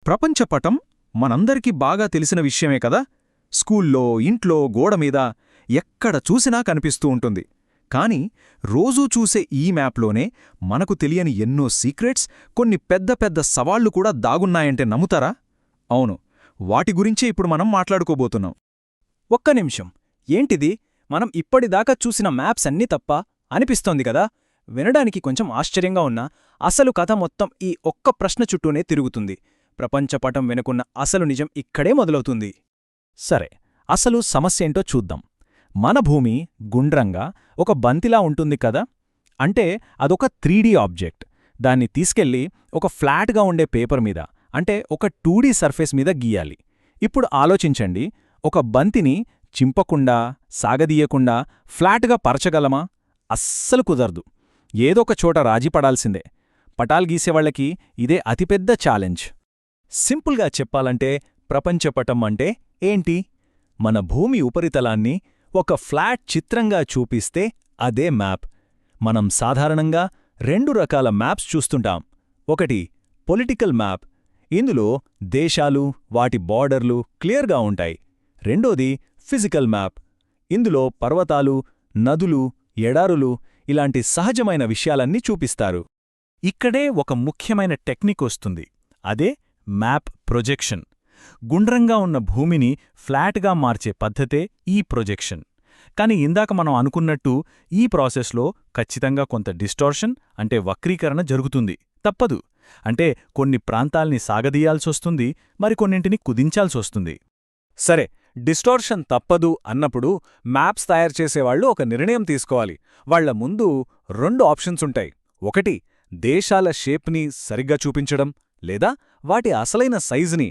ప్రపంచపటం మనందరికీ బాగా తెలిసిన విషయమే కదా. స్కూల్లో, ఇంట్లో, గోడమీద ఎక్కడ చూసినా కనిపిస్తూ ఉంటుంది. కాని రోజూ చూసే ఈ మ్యాప్లోనే మనకు తెలియని ఎన్నో సీక్రెట్స్, కొన్ని పెద్ద పెద్ద సవాళ్లు కూడా దాగున్నాయంటే నమ్ముతారా? అవును, వాటి గురించే ఇప్పుడు మనం మాట్లాడుకోబోతున్నాం. ఒక్క నిమిషం, ఏంటిది? మనం ఇప్పటిదాకా చూసిన మ్యాప్స్ అన్నీ తప్ప అనిపిస్తోంది కదా. వినడానికి కొంచెం ఆశ్చర్యంగా ఉన్నా అసలు కథ మొత్తం ఈ ఒక్క ప్రశ్న చుట్టూనే తిరుగుతుంది. ప్రపంచపటం వెనుకున్న అసలు నిజం ఇక్కడే మొదలవుతుంది. సరే, అసలు సమస్యేంటో చూద్దాం. మన భూమి గుండ్రంగా ఒక బంతిలా ఉంటుంది కదా. అంటే అదొక 3D ఆబ్జెక్ట్. దాన్ని తీసుకెళ్లి ఒక ఫ్లాట్గా ఉండే పేపర్ మీద, అంటే ఒక 2D సర్ఫేస్ మీద గీయాలి. ఇప్పుడు ఆలోచించండి, ఒక బంతిని చింపకుండా, సాగదీయకుండా ఫ్లాట్గా పరచగలమా? అస్సలు కుదరదు. ఏదొక చోట రాజీపడాల్సిందే. పటాలు గీసేవాళ్లకి ఇదే అతిపెద్ద ఛాలెంజ్. సింపుల్గా చెప్పాలంటే ప్రపంచపటం అంటే ఏంటి? మన భూమి ఉపరితలాన్ని ఒక ఫ్లాట్ చిత్రంగా చూపిస్తే అదే మ్యాప్. మనం సాధారణంగా 2 రకాల మ్యాప్స్ చూస్తుంటాం. ఒకటి పొలిటికల్ మ్యాప్. ఇందులో దేశాలు, వాటి బార్డర్లు క్లియర్గా ఉంటాయి. రెండోది ఫిజికల్ మ్యాప్. ఇందులో పర్వతాలు, నదులు, ఎడారులు ఇలాంటి సహజమైన విషయాలన్నీ చూపిస్తారు. ఇక్కడే ఒక ముఖ్యమైన టెక్నిక్ వస్తుంది. అదే మ్యాప్ ప్రొజెక్షన్. గుండ్రంగా ఉన్న భూమిని ఫ్లాట్గా మార్చే పద్ధతే ఈ ప్రొజెక్షన్. కాని ఇందాక మనం అనుకున్నట్టు ఈ ప్రాసెస్లో ఖచ్చితంగా కొంత డిస్టార్షన్, అంటే వక్రీకరణ జరుగుతుంది. తప్పదు. అంటే కొన్ని ప్రాంతాల్ని సాగదీయాల్సొస్తుంది, మరికొన్నింటిని కుదించాల్సొస్తుంది. సరే, డిస్టార్షన్ తప్పదు అన్నప్పుడు మ్యాప్స్ తయారు చేసేవాళ్లు ఒక నిర్ణయం తీసుకోవాలి. వాళ్ల ముందు 2 ఆప్షన్స్ ఉంటాయి. ఒకటి, దేశాల షేప్ని సరిగ్గా చూపించడం, లేదా వాటి అసలైన సైజుని